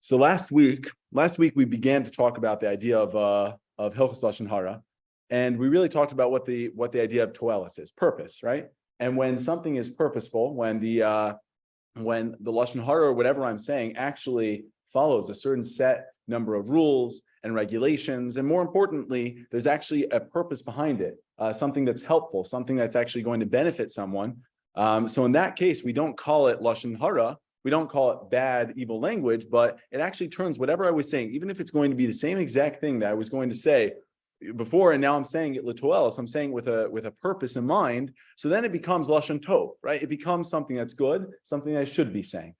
So last week we began to talk about the idea of Hilchos Lashon Hara, and we really talked about what the idea of toelis is, purpose, right? And when something is purposeful, when the Lashon Hara or whatever I'm saying actually follows a certain set number of rules and regulations, and more importantly, there's actually a purpose behind it, something that's helpful, something that's actually going to benefit someone. So in that case, we don't call it Lashon Hara. We don't call it bad, evil language, but it actually turns whatever I was saying, even if it's going to be the same exact thing that I was going to say before, and now I'm saying it litoelis, I'm saying with a purpose in mind. So then it becomes Lashon Tov, right? It becomes something that's good, something I should be saying.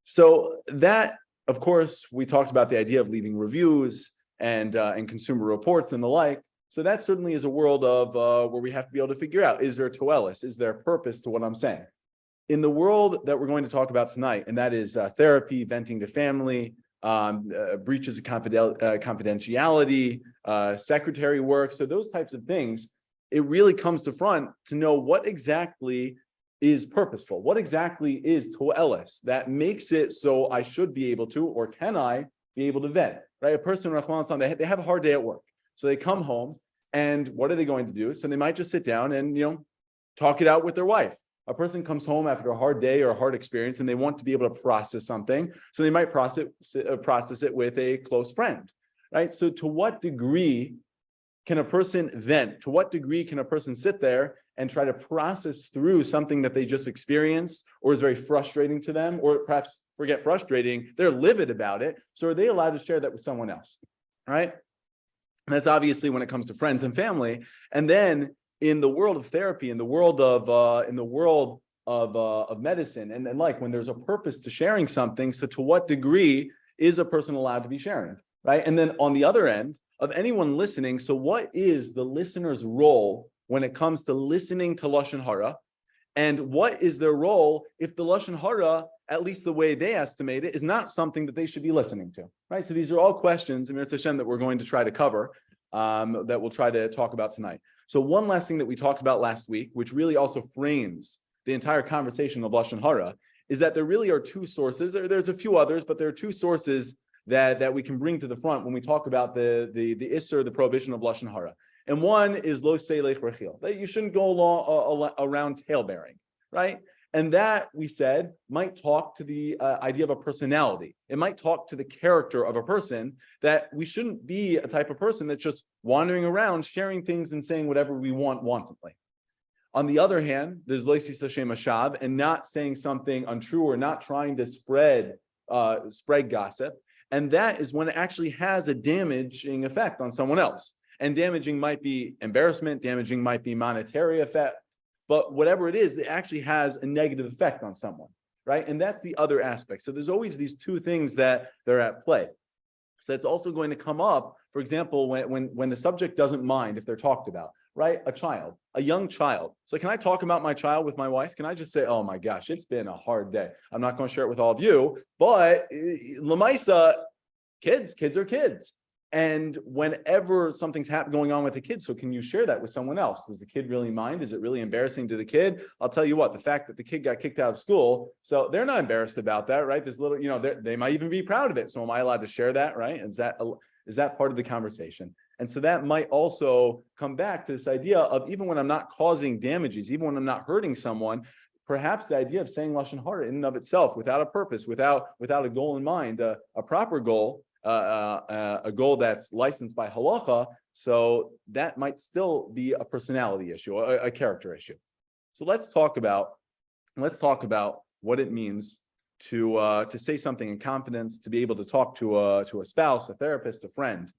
So that, of course, we talked about the idea of leaving reviews and consumer reports and the like. So that certainly is a world of where we have to be able to figure out, is there a toelis? Is there a purpose to what I'm saying? In the world that we're going to talk about tonight, and that is therapy, venting to family, breaches of confidentiality, secretary work, so those types of things, it really comes to front to know what exactly is purposeful, what exactly is toelis that makes it so I should be able to, or can I be able to vent, right? A person, they have a hard day at work, so they come home, and what are they going to do? So they might just sit down and talk it out with their wife. A person comes home after a hard day or a hard experience and they want to be able to process something. So they might process it with a close friend, right? So to what degree can a person vent? To what degree can a person sit there and try to process through something that they just experienced or is very frustrating to them, or perhaps forget frustrating, they're livid about it. So are they allowed to share that with someone else, right? And that's obviously when it comes to friends and family. And then in the world of therapy, in the world of medicine, and like when there's a purpose to sharing something, so to what degree is a person allowed to be sharing, right? And then on the other end of anyone listening, so what is the listener's role when it comes to listening to Lashon Hara? And what is their role if the Lashon Hara, at least the way they estimate it, is not something that they should be listening to, right? So these are all questions, Mir Hashem, that we're going to try to cover, that we'll try to talk about tonight. So one last thing that we talked about last week, which really also frames the entire conversation of Lashon Hara, is that there really are two sources. There's a few others, but there are two sources that we can bring to the front when we talk about the Isser, the prohibition of Lashon Hara. And one is lo seilech rechil, that you shouldn't go around tailbearing, right? And that, we said, might talk to the idea of a personality. It might talk to the character of a person, that we shouldn't be a type of person that's just wandering around, sharing things and saying whatever we want wantonly. On the other hand, there's loisis Hashem ashav, and not saying something untrue or not trying to spread gossip. And that is when it actually has a damaging effect on someone else. And damaging might be embarrassment, damaging might be monetary effect. But whatever it is, it actually has a negative effect on someone, right? And that's the other aspect. So there's always these two things that they're at play. So it's also going to come up, for example, when the subject doesn't mind if they're talked about, right? A young child. So can I talk about my child with my wife? Can I just say, oh my gosh, it's been a hard day. I'm not going to share it with all of you, but Lamaisa, kids are kids. And whenever something's going on with the kid, so can you share that with someone else? Does the kid really mind? Is it really embarrassing to the kid? I'll tell you what, the fact that the kid got kicked out of school, so they're not embarrassed about that, right? This little, they might even be proud of it. So am I allowed to share that, right? Is that part of the conversation? And so that might also come back to this idea of, even when I'm not causing damages, even when I'm not hurting someone, perhaps the idea of saying Lashon Hara in and of itself, without a purpose, without a goal in mind, a proper goal, a goal that's licensed by halacha, so that might still be a personality issue, a character issue. So let's talk about what it means to say something in confidence, to be able to talk to a spouse, a therapist, a friend.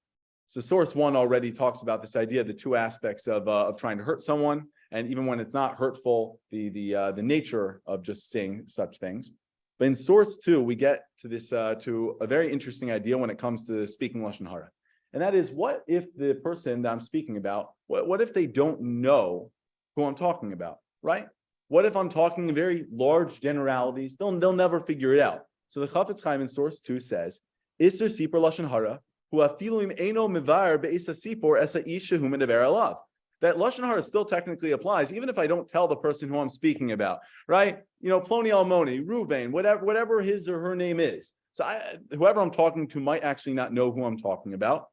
So source one already talks about this idea, the two aspects of trying to hurt someone, and even when it's not hurtful, the nature of just saying such things. But in source two, we get to this to a very interesting idea when it comes to speaking Lashon Hara. And that is, what if the person that I'm speaking about, what if they don't know who I'm talking about, right? What if I'm talking in very large generalities? They'll never figure it out. So the Chafetz Chaim in source 2 says, Isser sipor Lashon Hara, hu afilu im eino mivar be'isa sipor esa ish shehu medaber alav. That Lashon Hara still technically applies, even if I don't tell the person who I'm speaking about, right? Ploni Almoni, Ruvain, whatever his or her name is. So whoever I'm talking to might actually not know who I'm talking about.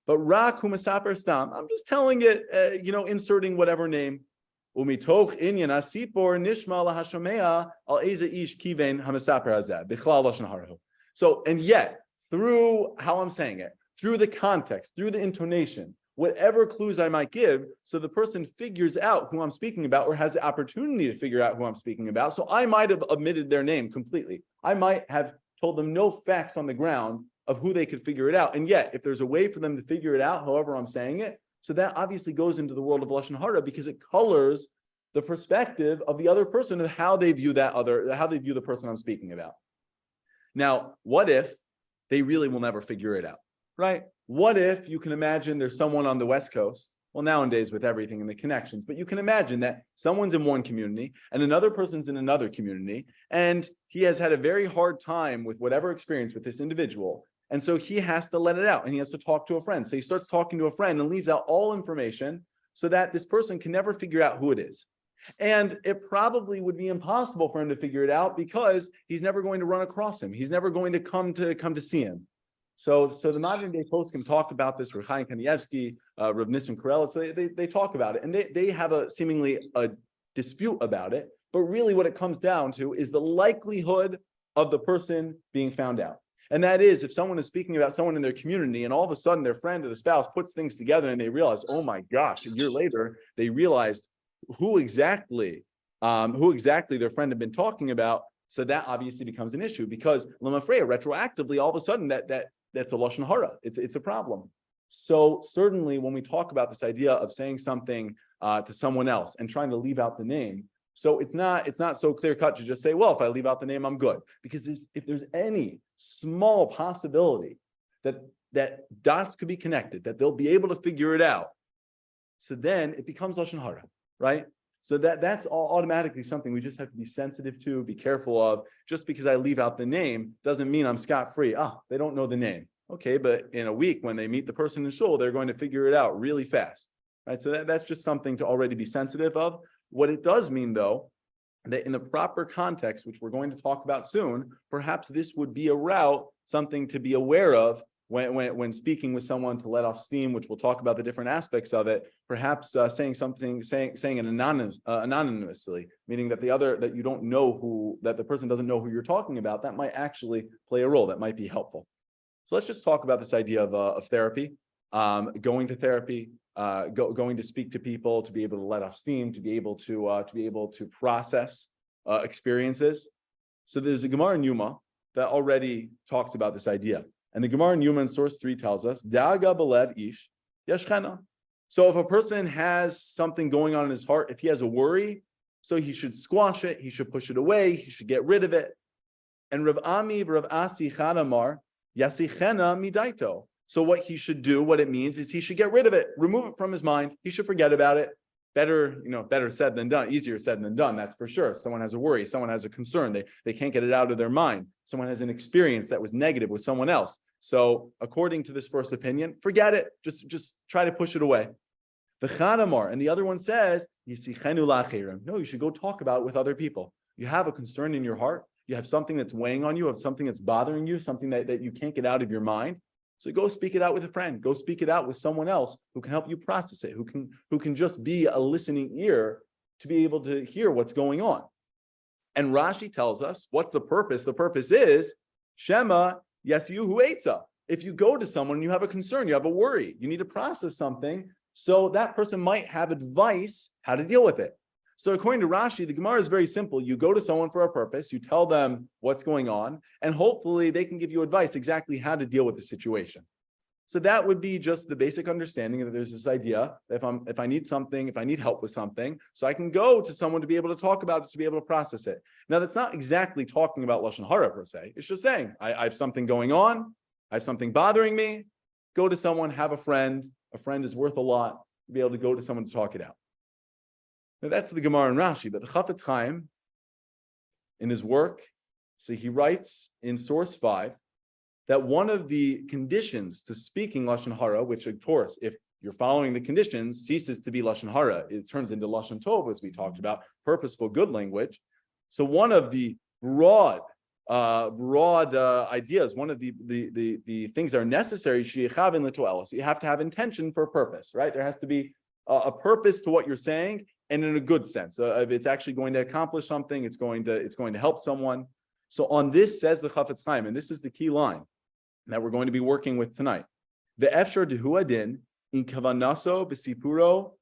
But rak hu mesaper stam, I'm just telling it, inserting whatever name. Umitoch inyan asipor nishma lahashomea al eza ish kiven hamesaper hazeh bichlal lashon hara. So, and yet, through how I'm saying it, through the context, through the intonation, whatever clues I might give, so the person figures out who I'm speaking about or has the opportunity to figure out who I'm speaking about. So I might have omitted their name completely. I might have told them no facts on the ground of who they could figure it out. And yet, if there's a way for them to figure it out, however I'm saying it, so that obviously goes into the world of Lashon Hara because it colors the perspective of the other person of how they view how they view the person I'm speaking about. Now, what if they really will never figure it out, right? What if you can imagine there's someone on the West Coast, well, nowadays with everything and the connections, but you can imagine that someone's in one community and another person's in another community, and he has had a very hard time with whatever experience with this individual. And so he has to let it out and he has to talk to a friend. So he starts talking to a friend and leaves out all information so that this person can never figure out who it is. And it probably would be impossible for him to figure it out because he's never going to run across him. He's never going to come to see him. So the modern day posts can talk about this. Rav Chaim Kanievsky, Rav Nissim Karelitz, they talk about it, and they have seemingly a dispute about it. But really, what it comes down to is the likelihood of the person being found out. And that is, if someone is speaking about someone in their community, and all of a sudden their friend or the spouse puts things together, and they realize, oh my gosh, a year later they realized who exactly their friend had been talking about. So that obviously becomes an issue because Lamafreya retroactively, all of a sudden that's a Lashon Hara. It's a problem. So certainly when we talk about this idea of saying something to someone else and trying to leave out the name, so it's not so clear cut to just say, well, if I leave out the name, I'm good. Because if there's any small possibility that dots could be connected, that they'll be able to figure it out, so then it becomes Lashon Hara, right? So that's all automatically something we just have to be sensitive to, be careful of. Just because I leave out the name doesn't mean I'm scot-free. They don't know the name. Okay, but in a week when they meet the person in shul, they're going to figure it out really fast, right? So that's just something to already be sensitive of. What it does mean, though, that in the proper context, which we're going to talk about soon, perhaps this would be a route, something to be aware of when speaking with someone to let off steam, which we'll talk about the different aspects of it. Perhaps saying it anonymously, meaning that that you don't know that the person doesn't know who you're talking about, that might actually play a role. That might be helpful. So let's just talk about this idea of therapy, going to therapy, going to speak to people, to be able to let off steam, to be able to process experiences. So there's a Gemara in Yoma that already talks about this idea. And the Gemara in Yoma in source 3 tells us, Da'aga b'lev ish yashchena. So if a person has something going on in his heart, if he has a worry, so he should squash it, he should push it away, he should get rid of it. And Rav Ami, Rav Asi Chanamar, Yasichena midaito. So what he should do, what it means is he should get rid of it, remove it from his mind. He should forget about it. Better said than done, easier said than done, that's for sure. Someone has a worry, someone has a concern, they can't get it out of their mind. Someone has an experience that was negative with someone else. So according to this first opinion, forget it, just try to push it away. The Chanamar, and the other one says, no, you should go talk about it with other people. You have a concern in your heart, you have something that's weighing on you, have something that's bothering you, something that you can't get out of your mind. So go speak it out with a friend. Go speak it out with someone else who can help you process it, who can just be a listening ear to be able to hear what's going on. And Rashi tells us, what's the purpose? The purpose is Shema Yasiuhu Eitza. If you go to someone and you have a concern, you have a worry, you need to process something, so that person might have advice how to deal with it. So according to Rashi, the Gemara is very simple. You go to someone for a purpose, you tell them what's going on, and hopefully they can give you advice exactly how to deal with the situation. So that would be just the basic understanding that there's this idea that if I need something, if I need help with something, so I can go to someone to be able to talk about it, to be able to process it. Now, that's not exactly talking about Lashon Hara per se. It's just saying, I have something going on, I have something bothering me, go to someone, have a friend. A friend is worth a lot to be able to go to someone to talk it out. Now, that's the Gemara and Rashi, but the Chafetz Chaim, in his work, so he writes in source 5, that one of the conditions to speaking Lashon Hara, which of course, if you're following the conditions, ceases to be Lashon Hara, it turns into Lashon Tov, as we talked about, purposeful, good language. So one of the broad broad ideas. One of the things that are necessary, so you have to have intention for a purpose, right? There has to be a purpose to what you're saying, and in a good sense. If it's actually going to accomplish something, it's going to help someone. So on this says the Chafetz Chaim, and this is the key line that we're going to be working with tonight. The efshar dehu adin in kavanaso besipuro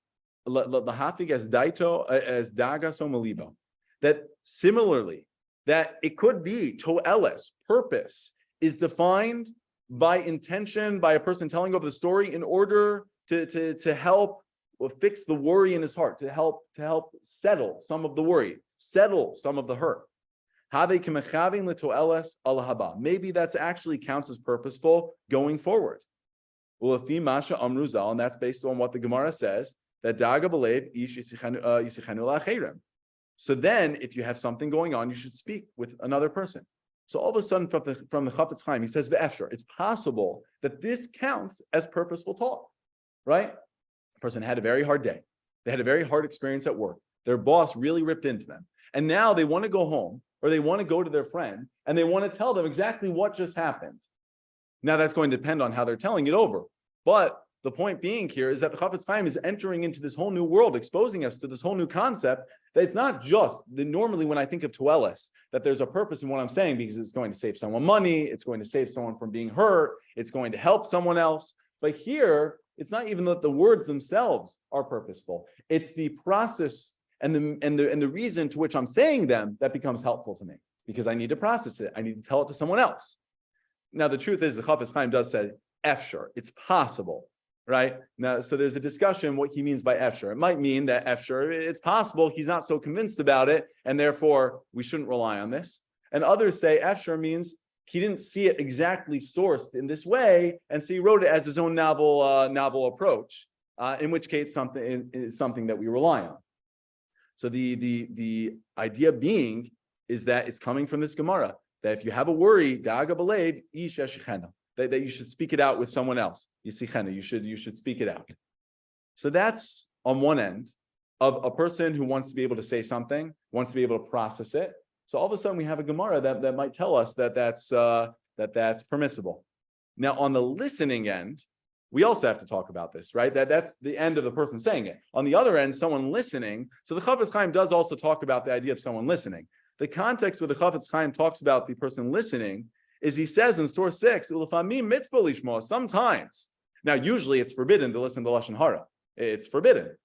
lahafig as daito as dagaso malibo. That similarly, that it could be toeles, purpose, is defined by intention, by a person telling over the story in order to help fix the worry in his heart, to help settle some of the worry, settle some of the hurt. Maybe that's actually counts as purposeful going forward. And that's based on what the Gemara says, that daga belev ish yisichenu la'acherim. So then, if you have something going on, you should speak with another person. So all of a sudden, from the Chafetz Chaim, he says, "Ve'efshar." It's possible that this counts as purposeful talk, right? A person had a very hard day. They had a very hard experience at work. Their boss really ripped into them, and now they want to go home, or they want to go to their friend, and they want to tell them exactly what just happened. Now, that's going to depend on how they're telling it over, but the point being here is that the Chafetz Chaim is entering into this whole new world, exposing us to this whole new concept, that it's not just normally when I think of toeles, that there's a purpose in what I'm saying, because it's going to save someone money, it's going to save someone from being hurt, it's going to help someone else. But here, it's not even that the words themselves are purposeful. It's the process and the reason to which I'm saying them that becomes helpful to me, because I need to process it. I need to tell it to someone else. Now, the truth is, the Chafetz Chaim does say, efshar, it's possible. Right now, so there's a discussion what he means by efshar. It might mean that efshar, it's possible he's not so convinced about it, and therefore we shouldn't rely on this. And others say efshar means he didn't see it exactly sourced in this way, and so he wrote it as his own novel approach. In which case, something is something that we rely on. So the idea being is that it's coming from this Gemara, that if you have a worry, daga belev ish yeshchena, that you should speak it out with someone else. You should speak it out. So that's on one end of a person who wants to be able to say something, wants to be able to process it. So all of a sudden we have a Gemara that might tell us that's permissible. Now on the listening end, we also have to talk about this, right? That's the end of the person saying it. On the other end, someone listening. So the Chafetz Chaim does also talk about the idea of someone listening. The context where the Chafetz Chaim talks about the person listening is he says in source 6, sometimes. Now, usually it's forbidden to listen to Lashon Hara. It's forbidden.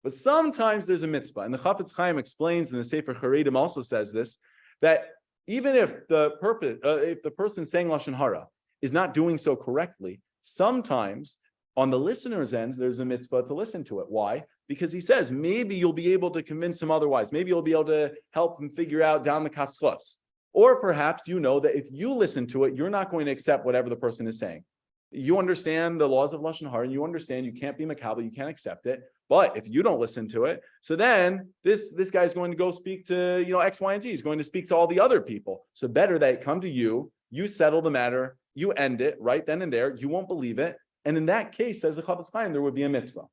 But sometimes there's a mitzvah. And the Chafetz Chaim explains in the Sefer Charedim also says this, that even if the person saying Lashon Hara is not doing so correctly, sometimes on the listener's end, there's a mitzvah to listen to it. Why? Because he says, maybe you'll be able to convince him otherwise. Maybe you'll be able to help him figure out down the kaschos. Or perhaps you know that if you listen to it, you're not going to accept whatever the person is saying. You understand the laws of Lashon Hara, and you understand you can't be makabel, you can't accept it. But if you don't listen to it, so then this guy is going to go speak to X, Y, and Z. He's going to speak to all the other people. So better that it come to you, you settle the matter, you end it right then and there. You won't believe it, and in that case, says the Chafetz Chaim, there would be a mitzvah.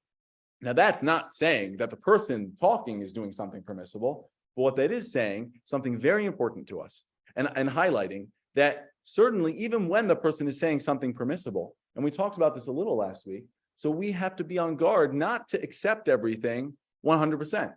Now that's not saying that the person talking is doing something permissible, but what that is saying, something very important to us. And highlighting that certainly even when the person is saying something permissible, and we talked about this a little last week, so we have to be on guard not to accept everything 100%.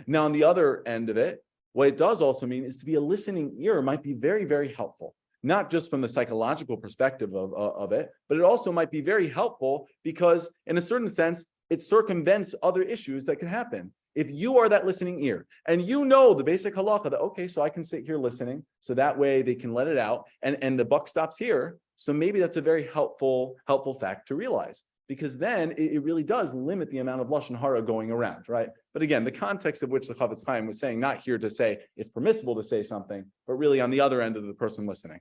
Now, on the other end of it, what it does also mean is to be a listening ear might be very, very helpful, not just from the psychological perspective of it, but it also might be very helpful because in a certain sense, it circumvents other issues that can happen. If you are that listening ear and you know the basic halakha that, okay, so I can sit here listening, so that way they can let it out and the buck stops here. So maybe that's a very helpful fact to realize, because then it really does limit the amount of Lashon Hara going around, right? But again, the context of which the Chafetz Chaim was saying, not here to say it's permissible to say something, but really on the other end of the person listening.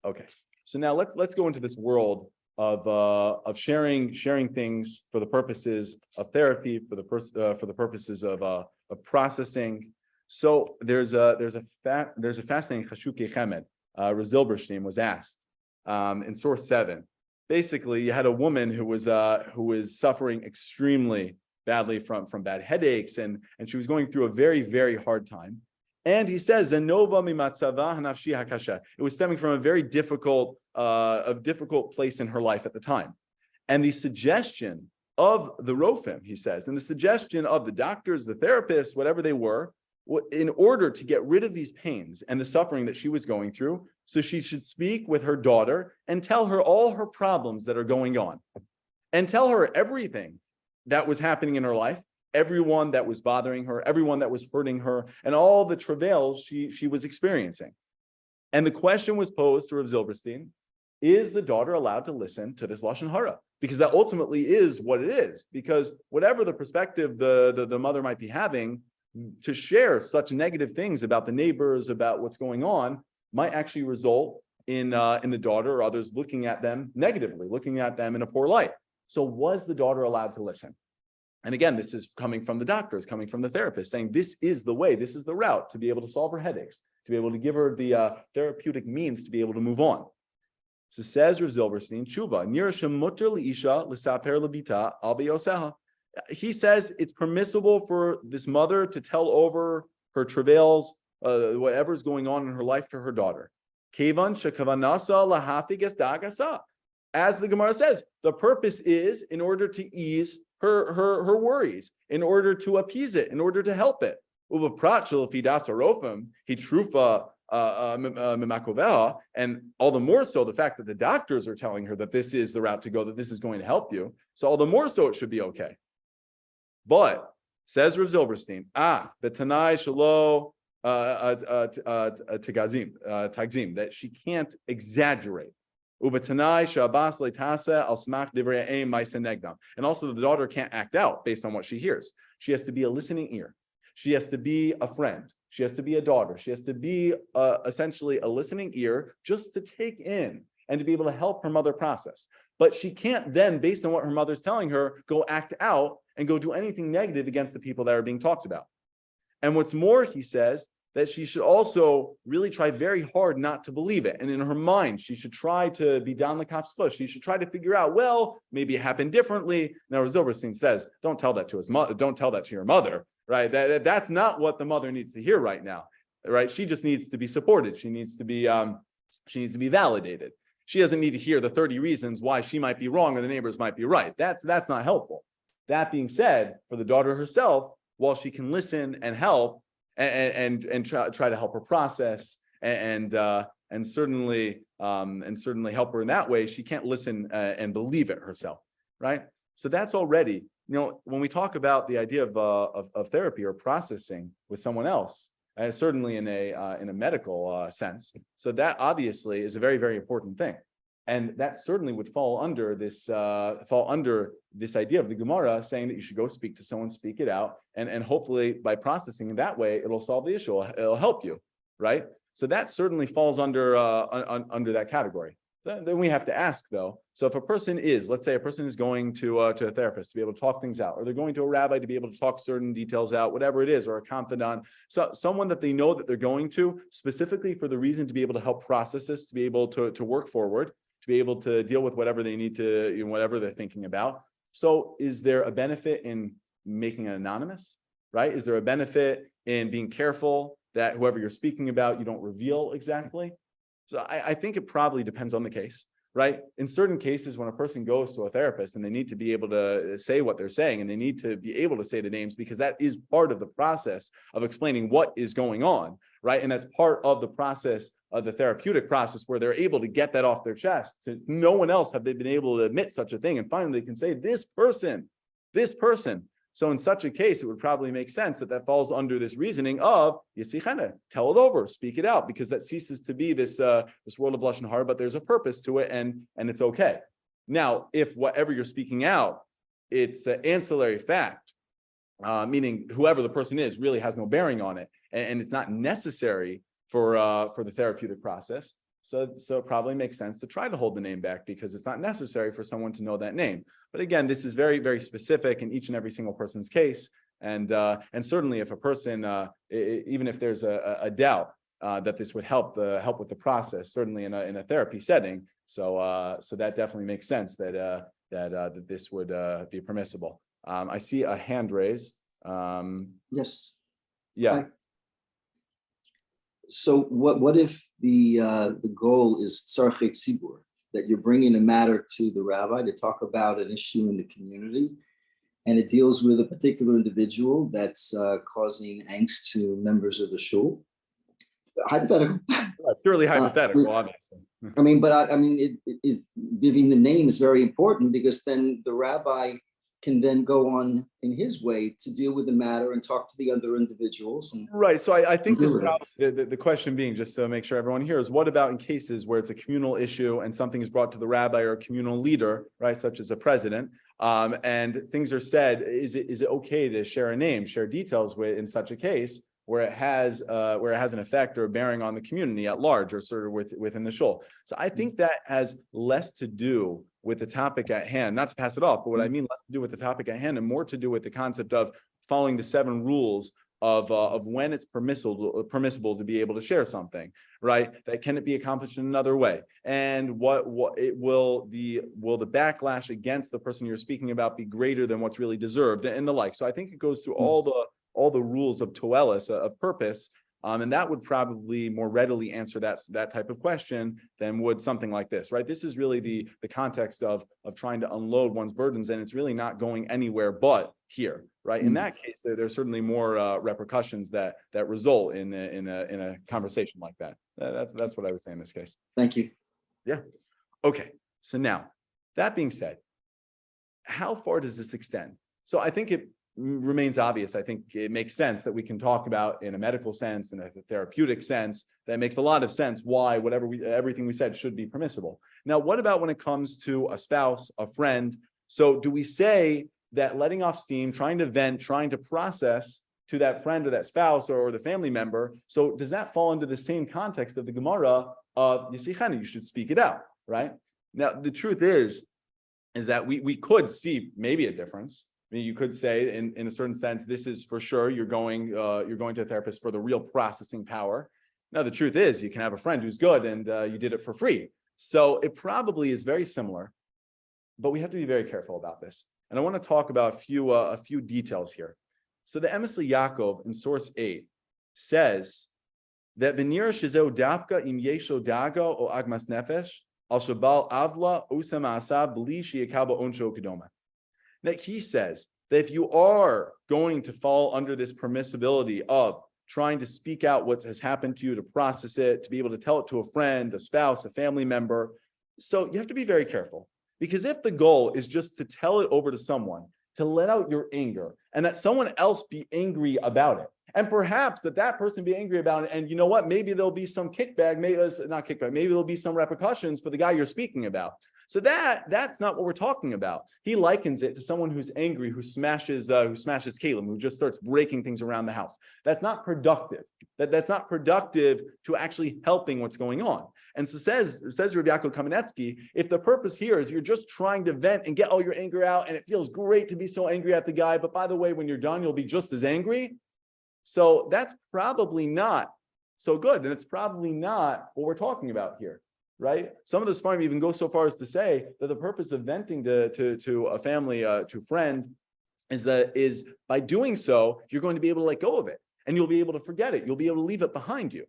Okay, so now let's go into this world of sharing things for the purposes of therapy, for the purposes of processing. So there's a fascinating Chashuke Chemed. Zilberstein was asked in source 7. Basically, you had a woman who was suffering extremely badly from bad headaches, and she was going through a very, very hard time. And he says, "Zenova mimatzava hanafshi hakasha." It was stemming from a very difficult place in her life at the time. And the suggestion of the Rofim, he says, and the suggestion of the doctors, the therapists, whatever they were, in order to get rid of these pains and the suffering that she was going through, so she should speak with her daughter and tell her all her problems that are going on, and tell her everything that was happening in her life, everyone that was bothering her, everyone that was hurting her, and all the travails she was experiencing. And the question was posed to Rav Zilberstein, is the daughter allowed to listen to this Lashon Hara? Because that ultimately is what it is. Because whatever the perspective the mother might be having, to share such negative things about the neighbors, about what's going on, might actually result in the daughter or others looking at them negatively, looking at them in a poor light. So was the daughter allowed to listen? And again, this is coming from the doctors, coming from the therapist, saying this is the way, this is the route to be able to solve her headaches, to be able to give her the therapeutic means to be able to move on. So says Rav Zilberstein, Tshuva, Nira shemuter liisha l'saper lebita al beyoseha. He says it's permissible for this mother to tell over her travails, whatever's going on in her life, to her daughter. Kevan shekavanasa lahafigas dagasa. As the Gemara says, the purpose is in order to ease her worries, in order to appease it, in order to help it. And all the more so the fact that the doctors are telling her that this is the route to go, that this is going to help you. So all the more so it should be okay. But says Rav Zilberstein, the Tanai Shalo Tagzim, that she can't exaggerate. And also the daughter can't act out based on what she hears. She has to be a listening ear. She has to be a friend. She has to be a daughter. She has to be essentially a listening ear, just to take in and to be able to help her mother process. But she can't then, based on what her mother's telling her, go act out and go do anything negative against the people that are being talked about. And what's more, he says, that she should also really try very hard not to believe it. And in her mind, she should try to be down the kafsfush. She should try to figure out, well, maybe it happened differently. Now, Zilberstein says, don't tell that to his mother. Don't tell that to your mother, right? That's not what the mother needs to hear right now, right? She just needs to be supported. She needs to be validated. She doesn't need to hear the 30 reasons why she might be wrong or the neighbors might be right. That's not helpful. That being said, for the daughter herself, while she can listen and help, and try to help her process and certainly help her in that way, she can't listen and believe it herself, right? So that's already, when we talk about the idea of therapy or processing with someone else, certainly in a medical sense, so that obviously is a very, very important thing. And that certainly would fall under this idea of the Gemara saying that you should go speak to someone, speak it out, and hopefully by processing in that way, it'll solve the issue. It'll help you, right? So that certainly falls under that category. Then we have to ask though. So if a person is, let's say a person is going to a therapist to be able to talk things out, or they're going to a rabbi to be able to talk certain details out, whatever it is, or a confidant, so someone that they know that they're going to specifically for the reason to be able to help process this, to be able to work forward, to be able to deal with whatever they need to, whatever they're thinking about. So is there a benefit in making it anonymous, right? Is there a benefit in being careful that whoever you're speaking about, you don't reveal exactly? So I think it probably depends on the case, right? In certain cases, when a person goes to a therapist and they need to be able to say what they're saying, and they need to be able to say the names, because that is part of the process of explaining what is going on, right? And that's part of the process of the therapeutic process where they're able to get that off their chest. To no one else have they been able to admit such a thing. And finally they can say, this person. So in such a case, it would probably make sense that falls under this reasoning of Yisichana, tell it over, speak it out, because that ceases to be this world of Lashon Hara, but there's a purpose to it, and it's okay. Now, if whatever you're speaking out, it's an ancillary fact, meaning whoever the person is really has no bearing on it, and it's not necessary for the therapeutic process. So it probably makes sense to try to hold the name back, because it's not necessary for someone to know that name. But again, this is very, very specific in each and every single person's case. And certainly if a person, even if there's a doubt that this would help with the process, certainly in a therapy setting. So that definitely makes sense that this would be permissible. I see a hand raised. Yes. Yeah. Hi. So what if the goal is tzarchei tzibur, that you're bringing a matter to the rabbi to talk about an issue in the community, and it deals with a particular individual that's causing angst to members of the shul? Hypothetical. Purely hypothetical, obviously. I mean, but I mean, it is giving the name is very important, because then the rabbi can then go on in his way to deal with the matter and talk to the other individuals. And right. So I think this probably, the question being, just to make sure everyone hears, what about in cases where it's a communal issue and something is brought to the rabbi or a communal leader, right, such as a president, and things are said, is it okay to share a name, share details with in such a case where it has an effect or a bearing on the community at large, or sort of within the shul? So I think that has less to do with the topic at hand, not to pass it off, but what I mean less to do with the topic at hand and more to do with the concept of following the 7 rules of when it's permissible to be able to share something, right? That can it be accomplished in another way, and what it will the backlash against the person you're speaking about be greater than what's really deserved, and the like. So I think it goes through all the rules of toelis, of purpose. And that would probably more readily answer that type of question than would something like this, right? This is really the context of trying to unload one's burdens, and it's really not going anywhere but here, right? In that case, there's certainly more repercussions that result in a conversation like that. That's what I would say in this case. Thank you. Yeah. Okay. So now, that being said, how far does this extend? So I think it remains obvious. I think it makes sense that we can talk about in a medical sense and a therapeutic sense. That makes a lot of sense why everything we said should be permissible. Now, what about when it comes to a spouse, a friend? So do we say that letting off steam, trying to vent, trying to process to that friend or that spouse or the family member, so does that fall into the same context of the Gemara of Yisichani, you should speak it out, right? Now, the truth is that we could see maybe a difference. I mean, you could say, in a certain sense, this is for sure you're going to a therapist for the real processing power. Now, the truth is, you can have a friend who's good and you did it for free. So it probably is very similar, but we have to be very careful about this. And I want to talk about a few details here. So the Emes Yaakov in source 8 says that v'nira shezeu dafka im yesho daga o agmas nefesh al shabal avla usam asab bli sheyakaba onsho kedoma. That he says that if you are going to fall under this permissibility of trying to speak out what has happened to you, to process it, to be able to tell it to a friend, a spouse, a family member, so you have to be very careful. Because if the goal is just to tell it over to someone, to let out your anger, and that someone else be angry about it, and perhaps that person be angry about it, and you know what, maybe there'll be some kickback, maybe there'll be some repercussions for the guy you're speaking about. So that's not what we're talking about. He likens it to someone who's angry, who smashes kalim, who just starts breaking things around the house. That's not productive. That's not productive to actually helping what's going on. And so says Rabbi Yaakov Kamenetsky, if the purpose here is you're just trying to vent and get all your anger out, and it feels great to be so angry at the guy, but by the way, when you're done, you'll be just as angry. So that's probably not so good, and it's probably not what we're talking about here. Right? Some of the Sfarim even go so far as to say that the purpose of venting to a family, to a friend, is by doing so, you're going to be able to let go of it, and you'll be able to forget it. You'll be able to leave it behind you.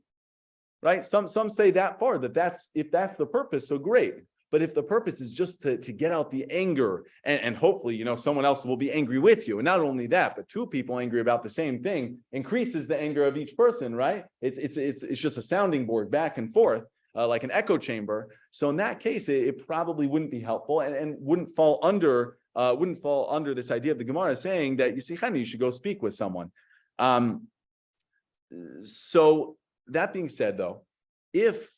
Right? Some say that far, if that's the purpose, so great. But if the purpose is just to get out the anger, and hopefully, someone else will be angry with you, and not only that, but 2 people angry about the same thing increases the anger of each person, right? It's just a sounding board back and forth. Like an echo chamber. So in that case, it probably wouldn't be helpful and wouldn't fall under this idea of the Gemara saying that you should go speak with someone. So that being said, though, if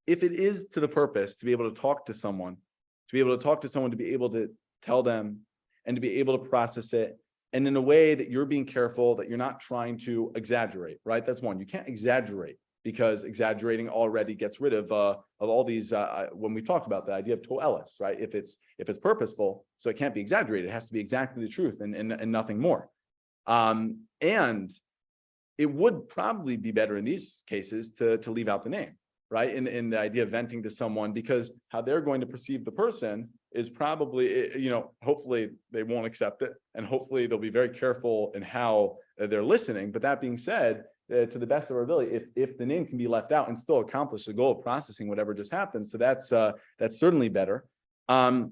it is to the purpose to be able to talk to someone, to be able to tell them, and to be able to process it, and in a way that you're being careful, that you're not trying to exaggerate, right? That's one. You can't exaggerate, because exaggerating already gets rid of all these, when we talked about the idea of toelis, right? If it's purposeful, so it can't be exaggerated. It has to be exactly the truth and nothing more. And it would probably be better in these cases to leave out the name, right? In the idea of venting to someone, because how they're going to perceive the person is probably, hopefully they won't accept it, and hopefully they'll be very careful in how they're listening. But that being said, to the best of our ability if the name can be left out and still accomplish the goal of processing whatever just happened. So that's certainly better. And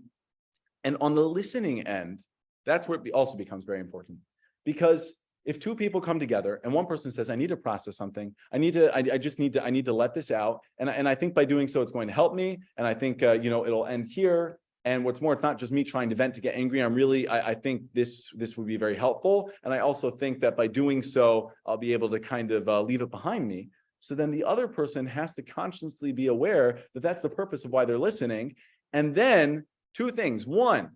on the listening end, that's where it also becomes very important, because if two people come together and one person says, I need to process something, I need to let this out. And I think by doing so, it's going to help me. And I think, it'll end here. And what's more, it's not just me trying to vent to get angry. I think this would be very helpful. And I also think that by doing so, I'll be able to kind of leave it behind me. So then the other person has to consciously be aware that that's the purpose of why they're listening. And then two things. One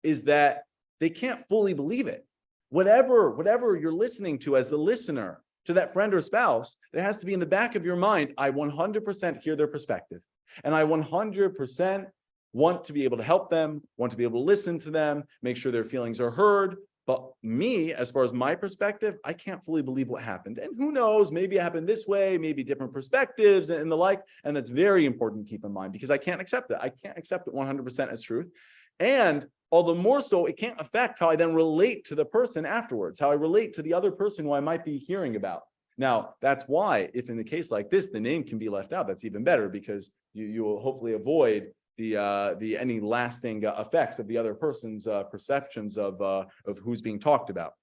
is that they can't fully believe it. Whatever you're listening to as the listener to that friend or spouse, there has to be in the back of your mind, I 100% hear their perspective. And I 100% want to be able to help them, want to be able to listen to them, make sure their feelings are heard. But me, as far as my perspective, I can't fully believe what happened. And who knows, maybe it happened this way, maybe different perspectives and the like. And that's very important to keep in mind, because I can't accept it. I can't accept it 100% as truth. And all the more so, it can't affect how I then relate to the person afterwards, how I relate to the other person who I might be hearing about. Now, that's why, if in the case like this, the name can be left out, that's even better, because you will hopefully avoid the any lasting effects of the other person's perceptions of who's being talked about.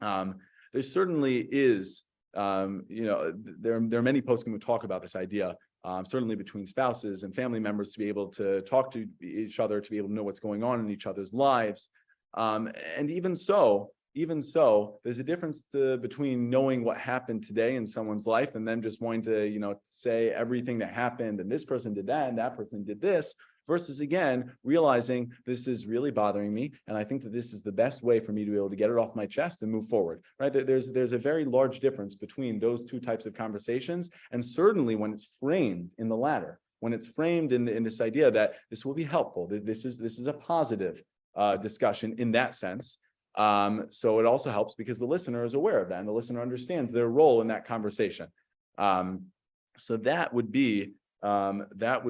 There certainly is, there are many poskim who talk about this idea. Certainly between spouses and family members, to be able to talk to each other, to be able to know what's going on in each other's lives. And even so, there's a difference between knowing what happened today in someone's life and then just wanting to, say everything that happened and this person did that and that person did this, versus again, realizing this is really bothering me. And I think that this is the best way for me to be able to get it off my chest and move forward, right? There's a very large difference between those two types of conversations. And certainly when it's framed in the latter, when it's framed in this idea that this will be helpful, that this is a positive discussion in that sense. So it also helps because the listener is aware of that and the listener understands their role in that conversation. So that would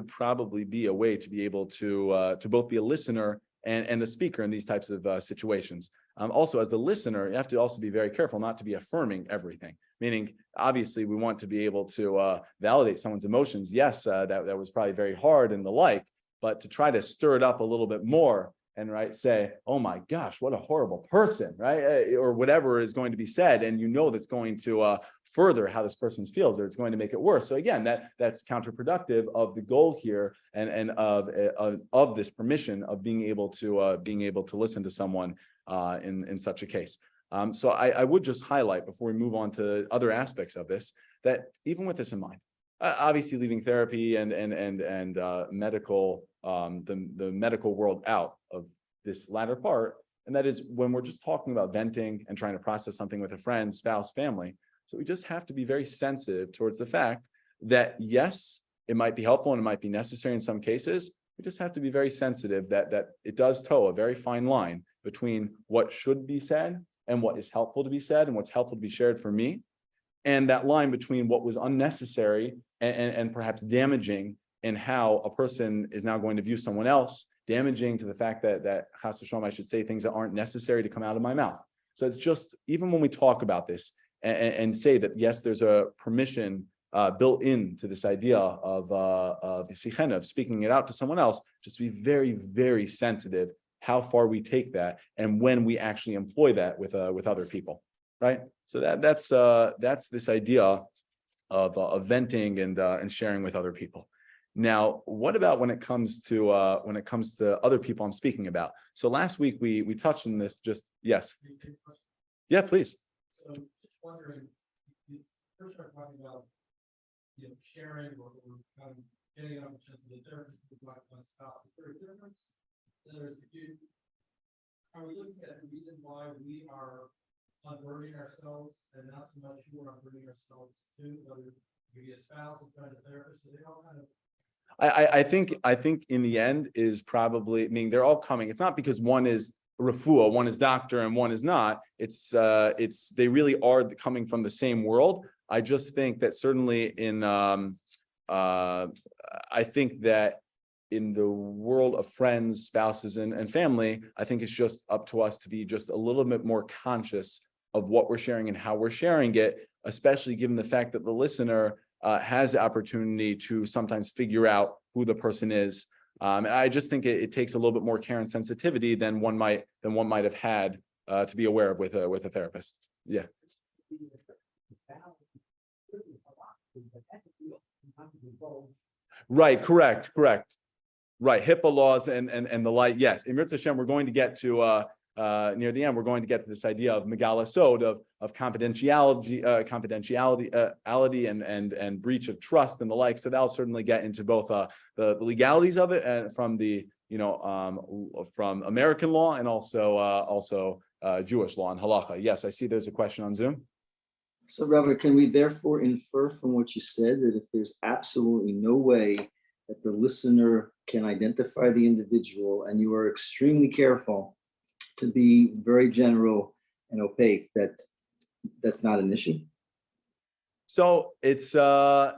probably be a way to be able to both be a listener and a speaker in these types of situations. Also, as a listener, you have to also be very careful not to be affirming everything. Meaning, obviously, we want to be able to validate someone's emotions. Yes, that was probably very hard and the like, but to try to stir it up a little bit more and say, oh my gosh, what a horrible person, right? Or whatever is going to be said, and that's going to further how this person feels, or it's going to make it worse. So again, that's counterproductive of the goal here, and of this permission of being able to listen to someone in such a case. So I would just highlight before we move on to other aspects of this, that even with this in mind, obviously leaving therapy and medical, the medical world out of this latter part, and that is when we're just talking about venting and trying to process something with a friend, spouse, family. So we just have to be very sensitive towards the fact that yes, it might be helpful and it might be necessary in some cases. We just have to be very sensitive that it does toe a very fine line between what should be said and what is helpful to be said and what's helpful to be shared for me. And that line between what was unnecessary and perhaps damaging in how a person is now going to view someone else, damaging to the fact that Chas v'Shalom, I should say things that aren't necessary to come out of my mouth. So it's just, even when we talk about this and say that, yes, there's a permission built into this idea of speaking it out to someone else, just be very, very sensitive how far we take that and when we actually employ that with other people, right? So that's this idea of venting and sharing with other people. Now, what about when it comes to other people I'm speaking about? So last week we touched on this. Just yes, yeah, please. So just wondering, you first started talking about sharing or kind of getting up to the difference between black and spouse. Is there a difference? Are we looking at the reason why we are unburdening ourselves and not so much who we're unburdening ourselves to, whether it be a spouse, a friend, a therapist, so they all kind of. I think in the end is probably, they're all coming. It's not because one is refuah, one is doctor, and one is not. It's they really are coming from the same world. I just think that certainly I think that in the world of friends, spouses, and family, I think it's just up to us to be just a little bit more conscious of what we're sharing and how we're sharing it, especially given the fact that the listener has the opportunity to sometimes figure out who the person is. And I just think it takes a little bit more care and sensitivity than one might have had to be aware of with a therapist. Yeah. Right. Correct. Right. HIPAA laws and the like. Yes. In Mirza Hashem, we're going to get to near the end, we're going to get to this idea of Megala Sod, of confidentiality, and breach of trust and the like. So that'll certainly get into both the legalities of it and from the from American law and also Jewish law and halacha. Yes, I see there's a question on Zoom. So, Rabbi, can we therefore infer from what you said that if there's absolutely no way that the listener can identify the individual, and you are extremely careful to be very general and opaque, that's not an issue? So it's the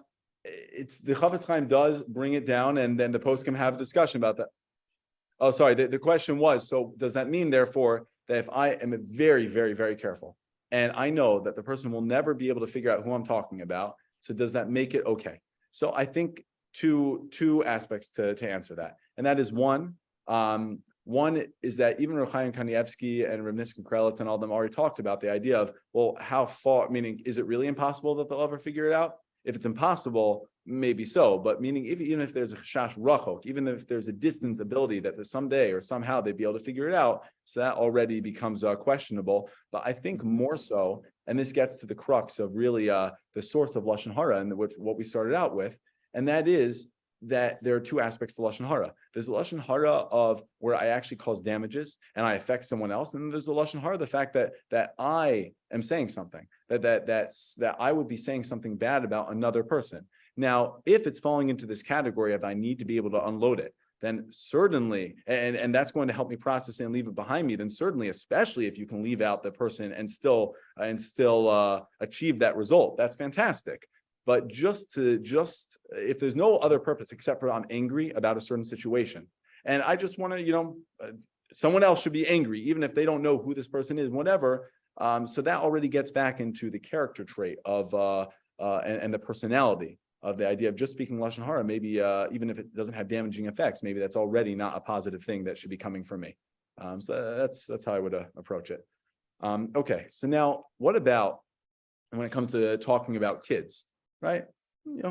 Chafetz Chaim does bring it down, and then the post can have a discussion about that. Oh, sorry. The question was, so does that mean, therefore, that if I am very, very, very careful, and I know that the person will never be able to figure out who I'm talking about, so does that make it okay? So I think two aspects to answer that, and that is one is that even Reb Chaim Kanievsky and Reb Nissim Krelitz and all of them already talked about the idea of, well, how far, meaning, is it really impossible that they'll ever figure it out? If it's impossible, maybe so, but meaning even if there's a chashash rachok, even if there's a distant ability that someday or somehow they'd be able to figure it out, so that already becomes questionable. But I think more so, and this gets to the crux of really the source of Lashon Hara and what we started out with, and that is that there are two aspects to Lashon Hara. There's the Lashon Hara of where I actually cause damages and I affect someone else, and then there's the Lashon Hara, the fact that I am saying something, that I would be saying something bad about another person. Now, if it's falling into this category of I need to be able to unload it, then certainly, and that's going to help me process it and leave it behind me, then certainly, especially if you can leave out the person and still achieve that result, that's fantastic. But just if there's no other purpose except for I'm angry about a certain situation, and I just want to, someone else should be angry, even if they don't know who this person is, whatever. So that already gets back into the character trait of and the personality of the idea of just speaking Lashon Hara. Maybe even if it doesn't have damaging effects, maybe that's already not a positive thing that should be coming from me. So that's how I would approach it. Okay, so now what about when it comes to talking about kids? Right,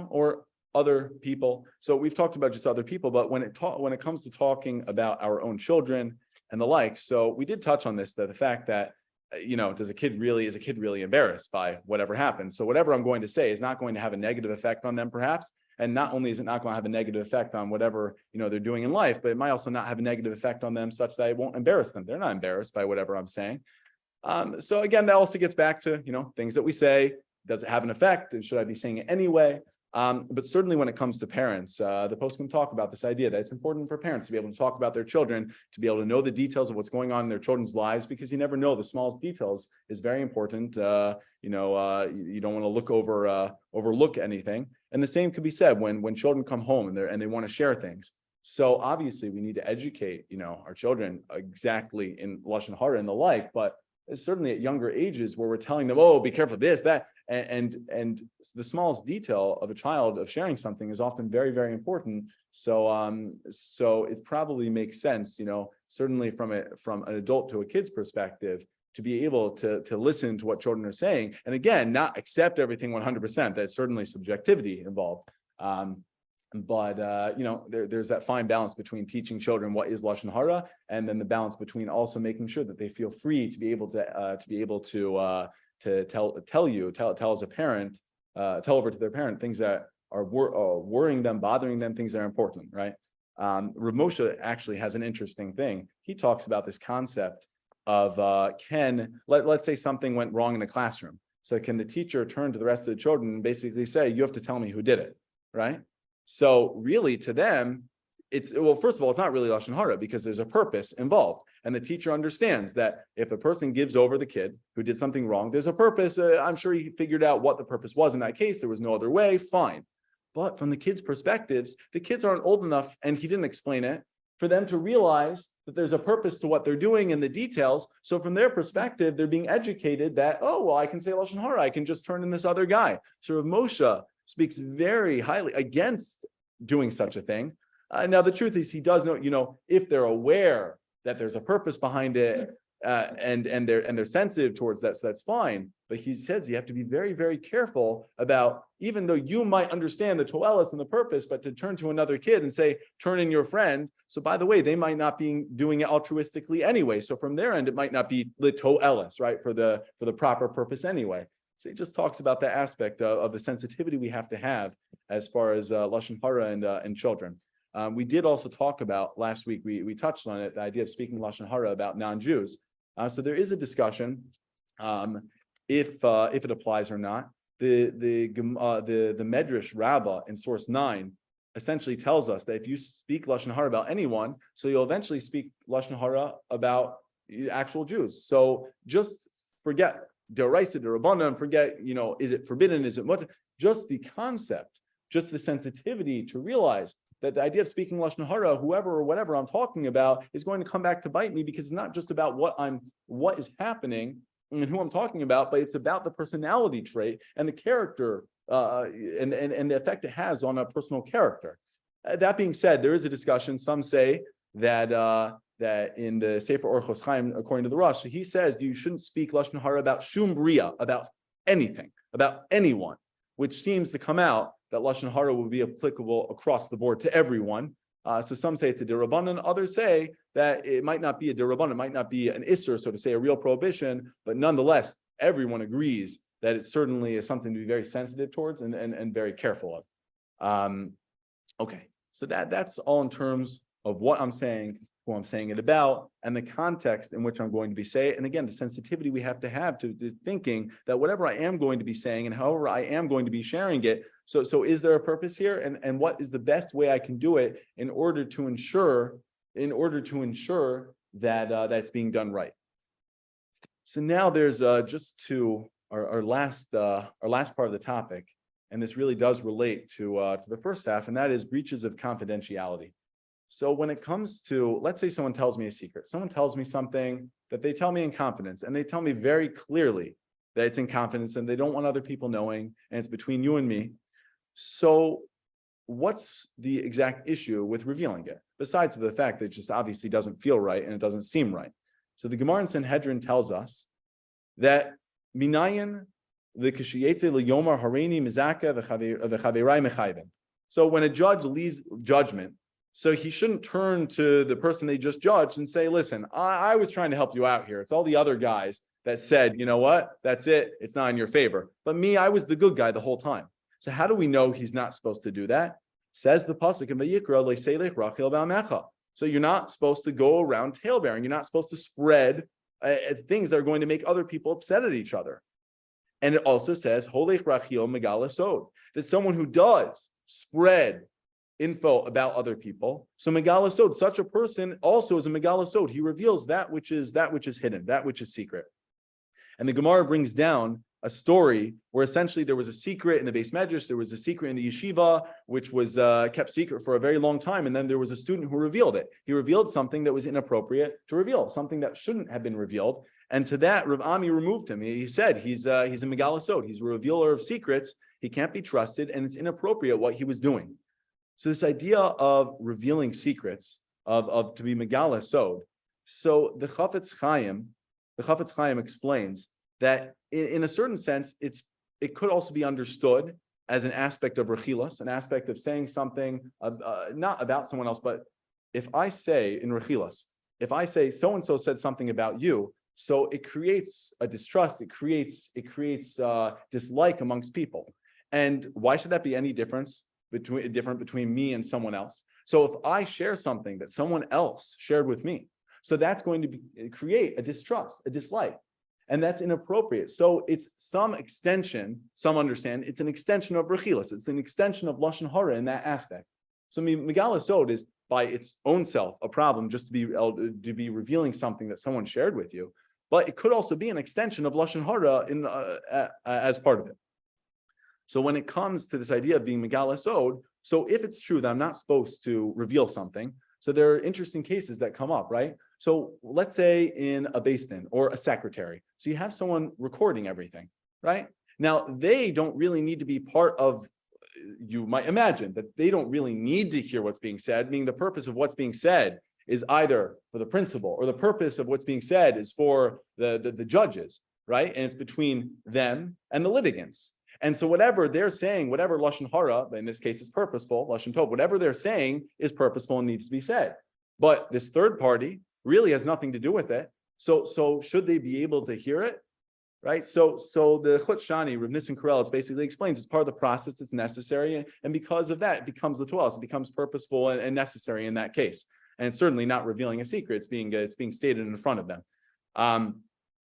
or other people. So we've talked about just other people, but when it comes to talking about our own children and the like, so we did touch on this, that the fact that is a kid really embarrassed by whatever happens? So whatever I'm going to say is not going to have a negative effect on them, perhaps. And not only is it not going to have a negative effect on whatever they're doing in life, but it might also not have a negative effect on them such that it won't embarrass them. They're not embarrassed by whatever I'm saying. So again, that also gets back to things that we say. Does it have an effect? And should I be saying it anyway? But certainly when it comes to parents, the post can talk about this idea that it's important for parents to be able to talk about their children, to be able to know the details of what's going on in their children's lives, because you never know. The smallest details is very important. You don't want to overlook anything. And the same could be said when children come home and they want to share things. So obviously we need to educate, our children exactly in Lashon Hara and the like, but certainly at younger ages where we're telling them, oh, be careful of this, that, and the smallest detail of a child of sharing something is often very, very important. So so it probably makes sense, certainly from an adult to a kid's perspective, to be able to listen to what children are saying, and again, not accept everything 100%. There's certainly subjectivity involved. But there's that fine balance between teaching children what is Lashon Hara, and then the balance between also making sure that they feel free to be able to tell as a parent, tell over to their parent things that are worrying them, bothering them, things that are important, right? Rav Moshe actually has an interesting thing. He talks about this concept of let's say something went wrong in the classroom. So can the teacher turn to the rest of the children and basically say, you have to tell me who did it, right? So really to them, first of all, it's not really Lashon Hara because there's a purpose involved. And the teacher understands that if a person gives over the kid who did something wrong, there's a purpose. I'm sure he figured out what the purpose was in that case. There was no other way, fine. But from the kids' perspectives, the kids aren't old enough, and he didn't explain it. for them to realize that there's a purpose to what they're doing in the details. So from their perspective, they're being educated that, oh, well, I can say Lashon Hara, I can just turn in this other guy. So Rav Moshe speaks very highly against doing such a thing. Now, the truth is he does know, if they're aware that there's a purpose behind it, and they're sensitive towards that, so that's fine. But he says you have to be very, very careful about, even though you might understand the toelis and the purpose, but to turn to another kid and say, turn in your friend. So by the way, they might not be doing it altruistically anyway. So from their end, it might not be the toelis, right, for the proper purpose anyway. So he just talks about that aspect of the sensitivity we have to have as far as Lashon Hara and children. We did also talk about last week, we touched on it, the idea of speaking Lashon Hara about non-Jews. So there is a discussion if it applies or not. The Medrash Rabbah in source 9 essentially tells us that if you speak Lashon Hara about anyone, so you'll eventually speak Lashon Hara about actual Jews. So just forget D'oraisa, D'Rabbanan, forget, is it forbidden, is it mutter? Just the concept, just the sensitivity to realize that the idea of speaking Lashon Hara, whoever or whatever I'm talking about, is going to come back to bite me, because it's not just about what is happening and who I'm talking about, but it's about the personality trait and the character and the effect it has on a personal character. That being said, there is a discussion. Some say that in the Sefer Orchos Chaim, according to the Rosh, he says you shouldn't speak Lashon Hara about Shum Bria, about anything, about anyone, which seems to come out that Lashon Hara will be applicable across the board to everyone. So some say it's a D'Rabbanan, others say that it might not be a D'Rabbanan, it might not be an Isser, so to say, a real prohibition, but nonetheless, everyone agrees that it certainly is something to be very sensitive towards and very careful of. Okay, so that's all in terms of what I'm saying, who I'm saying it about, and the context in which I'm going to be saying it. And again, the sensitivity we have to thinking that whatever I am going to be saying and however I am going to be sharing it, so is there a purpose here? And what is the best way I can do it in order to ensure that that's being done right? So now there's just to our last part of the topic, and this really does relate to the first half, and that is breaches of confidentiality. So when it comes to, let's say someone tells me a secret, someone tells me something that they tell me in confidence, and they tell me very clearly that it's in confidence and they don't want other people knowing, and it's between you and me. So what's the exact issue with revealing it? Besides the fact that it just obviously doesn't feel right and it doesn't seem right. So the Gemara in Sanhedrin tells us that minayin the kishiyetze liyomar hareini mizaka v'chaverai mechayven. So when a judge leaves judgment, so he shouldn't turn to the person they just judged and say, listen, I was trying to help you out here. It's all the other guys that said, you know what, that's it, it's not in your favor. But me, I was the good guy the whole time. So how do we know he's not supposed to do that? Says the pasuk in Vayikra, Leiselech Rachel Ba'amecha. So you're not supposed to go around talebearing. You're not supposed to spread things that are going to make other people upset at each other. And it also says, Holech Rachel Megala Sod, that someone who does spread info about other people. So Megala Sod, such a person also is a Megala Sod. He reveals that which is hidden, that which is secret. And the Gemara brings down a story where essentially there was a secret in the Beis Medrash, there was a secret in the yeshiva, which was kept secret for a very long time. And then there was a student who revealed it. He revealed something that was inappropriate to reveal, something that shouldn't have been revealed. And to that, Rav Ami removed him. He said he's a Megala Sod. He's a revealer of secrets. He can't be trusted, and it's inappropriate what he was doing. So this idea of revealing secrets, of to be Megala Sod. So the Chafetz Chaim explains that in a certain sense, it could also be understood as an aspect of rechilas, an aspect of saying something not about someone else, but if I say in rechilas, if I say so-and-so said something about you, so it creates a distrust, it creates dislike amongst people. And why should that be any different between me and someone else? So if I share something that someone else shared with me, so that's going to create a distrust, a dislike. And that's inappropriate. So it's some extension, some understand, it's an extension of rechilas. It's an extension of Lashon Hara in that aspect. So Megala Sod is by its own self a problem just to be revealing something that someone shared with you. But it could also be an extension of Lashon Hara as part of it. So when it comes to this idea of being Megala Sod, so if it's true that I'm not supposed to reveal something, So there are interesting cases that come up, right? So let's say in a beis din or a secretary. So you have someone recording everything, right? Now, they don't really need to be part of, you might imagine that they don't really need to hear what's being said, meaning the purpose of what's being said is either for the principal or the purpose of what's being said is for the judges, right? And it's between them and the litigants. And so whatever they're saying, whatever Lashon Hara, in this case is purposeful, Lashon Tov, whatever they're saying is purposeful and needs to be said. But this third party really has nothing to do with it. So should they be able to hear it? Right. So the Chut Shani, Rav Nissen Karelitz basically explains it's part of the process that's necessary. And because of that, it becomes the 12. It becomes purposeful and necessary in that case. And it's certainly not revealing a secret. It's being stated in front of them.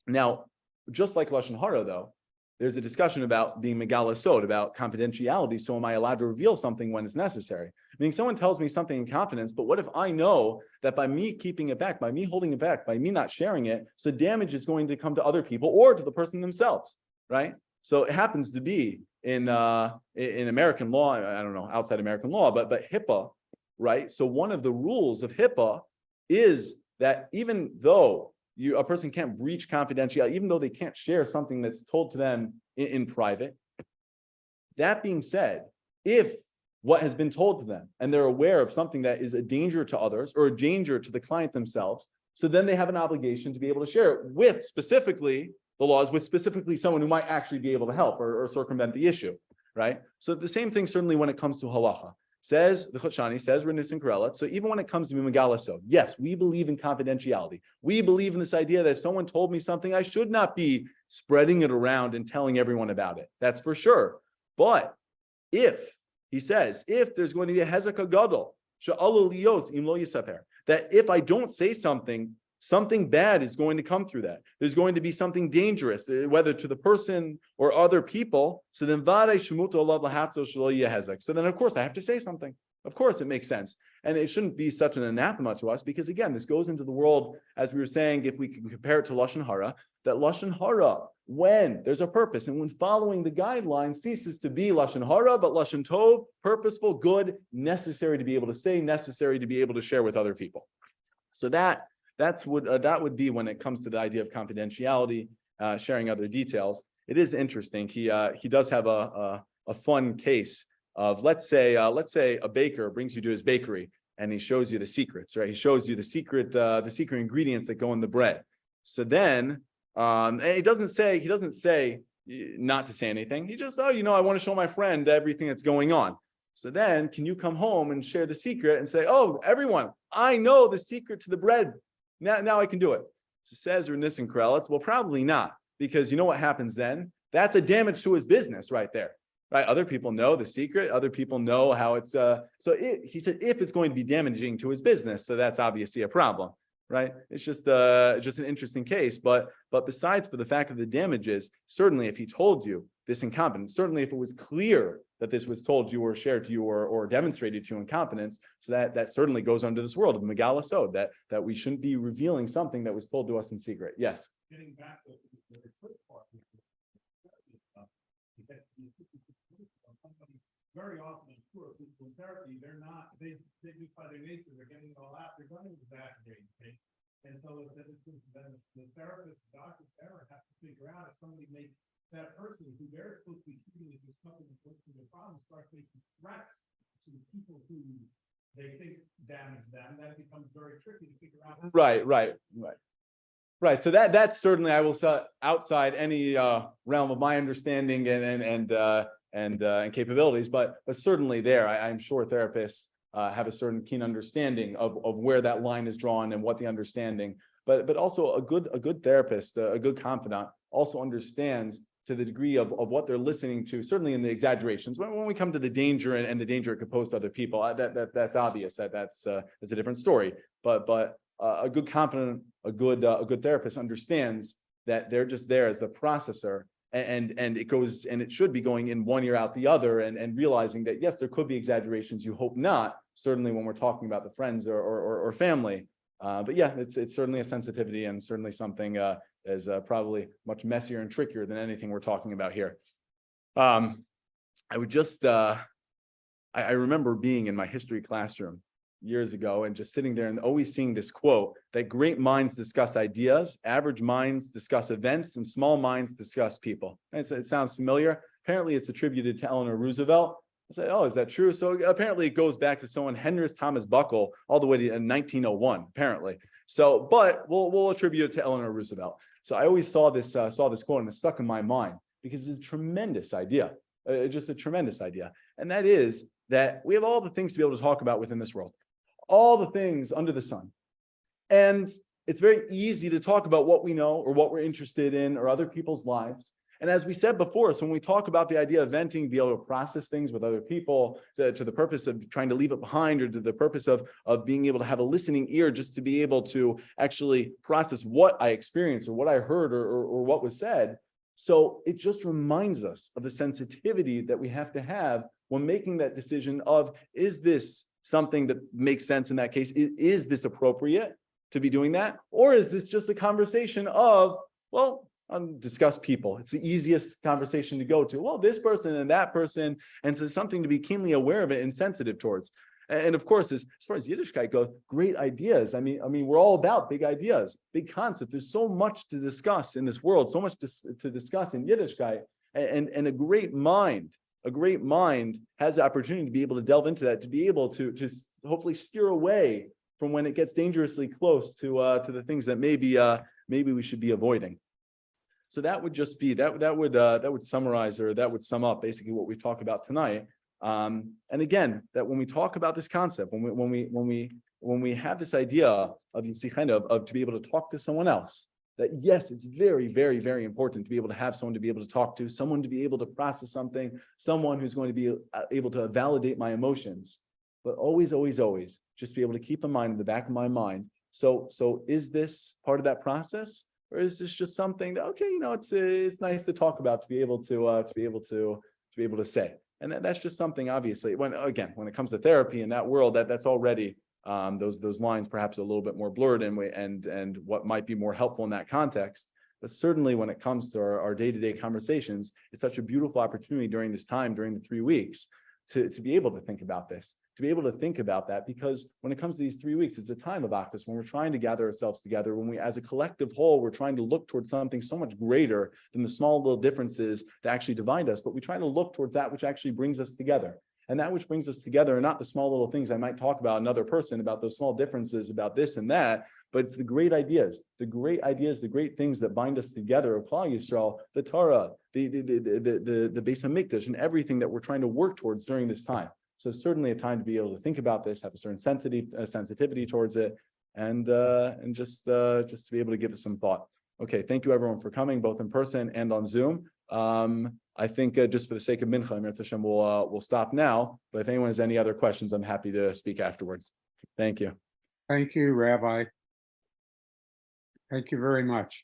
Now, just like Lashon Hara, though, there's a discussion about being megala sod, about confidentiality. So am I allowed to reveal something when it's necessary? Meaning someone tells me something in confidence, but what if I know that by me keeping it back, by me holding it back, by me not sharing it, so damage is going to come to other people or to the person themselves, right? So it happens to be in American law, I don't know, outside American law, but HIPAA, right? So one of the rules of HIPAA is that even though a person can't breach confidentiality, even though they can't share something that's told to them in private. That being said, if what has been told to them and they're aware of something that is a danger to others or a danger to the client themselves, so then they have an obligation to be able to share it with specifically the laws, with specifically someone who might actually be able to help or circumvent the issue, right? So the same thing certainly when it comes to halacha. Says the Chut Shani, says Rav Nissen Karelitz. So even when it comes to megala sod, yes, we believe in confidentiality. We believe in this idea that if someone told me something, I should not be spreading it around and telling everyone about it. That's for sure. But if there's going to be a hezek gadol, she'alu lios im lo yisaper, that if I don't say something bad is going to come through that. There's going to be something dangerous, whether to the person or other people. So then, so then, of course, I have to say something. Of course, it makes sense. And it shouldn't be such an anathema to us because, again, this goes into the world, as we were saying, if we can compare it to Lashon Hara, that Lashon Hara, when there's a purpose and when following the guidelines ceases to be Lashon Hara, but Lashon Tov, purposeful, good, necessary to be able to say, necessary to be able to share with other people. So that would be when it comes to the idea of confidentiality, sharing other details. It is interesting. He does have a fun case of let's say a baker brings you to his bakery and he shows you the secrets, right? He shows you the secret ingredients that go in the bread. So then and he doesn't say not to say anything. He just, I want to show my friend everything that's going on. So then can you come home and share the secret and say, oh, everyone, I know the secret to the bread. Now I can do it. So says Rav Nissen Karelitz, well, probably not, because you know what happens then? That's a damage to his business right there, right? Other people know the secret. Other people know how it's, he said, if it's going to be damaging to his business, so that's obviously a problem, right? It's just an interesting case. But besides for the fact of the damages, certainly if he told you this in confidence, certainly if it was clear that this was told you or shared to you or demonstrated to you in confidence, so that certainly goes under this world of megala sod, that we shouldn't be revealing something that was told to us in secret. Yes. Getting back to the first part, very often in physical therapy, they just by their nature, they're getting it all out, they're going to exaggerate things. And so then the therapist, the doctor, parent has to figure out if somebody makes that person who they're supposed to be treating as something that's going to the problem starts making threats to people who they think damage them, then it becomes very tricky to figure out. Right. So that's certainly, I will say, outside any realm of my understanding and capabilities, but certainly there, I'm sure therapists have a certain keen understanding of where that line is drawn and what the understanding. But also a good therapist, a good confidant, also understands to the degree of what they're listening to, certainly in the exaggerations. When we come to the danger and the danger it could pose to other people, that's obvious. That's a different story. But a good confidant, a good therapist understands that they're just there as the processor, and it goes, and it should be going in one ear out the other, and realizing that yes, there could be exaggerations. You hope not. Certainly when we're talking about the friends or family. But yeah, it's certainly a sensitivity and certainly something is probably much messier and trickier than anything we're talking about here. I would just, I remember being in my history classroom years ago and just sitting there and always seeing this quote that great minds discuss ideas, average minds discuss events, and small minds discuss people. And it sounds familiar. Apparently, it's attributed to Eleanor Roosevelt. I said, oh, is that true? So apparently it goes back to someone, Henry Thomas Buckle, all the way to 1901, apparently. So, but we'll attribute it to Eleanor Roosevelt. So I always saw this quote and it stuck in my mind because it's a tremendous idea, just a tremendous idea. And that is that we have all the things to be able to talk about within this world, all the things under the sun. And it's very easy to talk about what we know or what we're interested in or other people's lives. And as we said before, so when we talk about the idea of venting, be able to process things with other people to the purpose of trying to leave it behind or to the purpose of being able to have a listening ear just to be able to actually process what I experienced or what I heard or what was said. So it just reminds us of the sensitivity that we have to have when making that decision of, is this something that makes sense in that case? Is this appropriate to be doing that? Or is this just a conversation of, well, discuss people. It's the easiest conversation to go to. Well, this person and that person, and so something to be keenly aware of it and sensitive towards. And of course, as far as Yiddishkeit goes, great ideas. I mean, we're all about big ideas, big concepts. There's so much to discuss in this world, so much to discuss in Yiddishkeit, and a great mind has the opportunity to be able to delve into that, to be able to just hopefully steer away from when it gets dangerously close to the things that maybe we should be avoiding. So that would just be that would summarize, or that would sum up basically what we talked about tonight. And again, that when we talk about this concept, when we have this idea of to be able to talk to someone else, that yes, it's very, very, very important to be able to have someone to be able to talk to, someone to be able to process something, someone who's going to be able to validate my emotions, but always, always, always just be able to keep in mind in the back of my mind. So is this part of that process? Or is this just something that, okay, it's nice to talk about, to be able to say, and that's just something, obviously, when it comes to therapy in that world, that's already those lines perhaps a little bit more blurred, and what might be more helpful in that context. But certainly when it comes to our day-to-day conversations, it's such a beautiful opportunity during this time, during the 3 weeks, to be able to think about this. To be able to think about that, because when it comes to these 3 weeks, it's a time of Achdus, when we're trying to gather ourselves together, when we, as a collective whole, we're trying to look towards something so much greater than the small little differences that actually divide us, but we try to look towards that which actually brings us together. And that which brings us together are not the small little things I might talk about another person, about those small differences, about this and that, but it's the great ideas, the great things that bind us together of Klal Yisrael, the Torah, the Beis Hamikdash, and everything that we're trying to work towards during this time. So certainly a time to be able to think about this, have a certain sensitivity towards it, and just to be able to give it some thought. Okay, thank you everyone for coming, both in person and on Zoom. I think just for the sake of Mincha, Emir Hashem, we'll stop now. But if anyone has any other questions, I'm happy to speak afterwards. Thank you. Thank you, Rabbi. Thank you very much.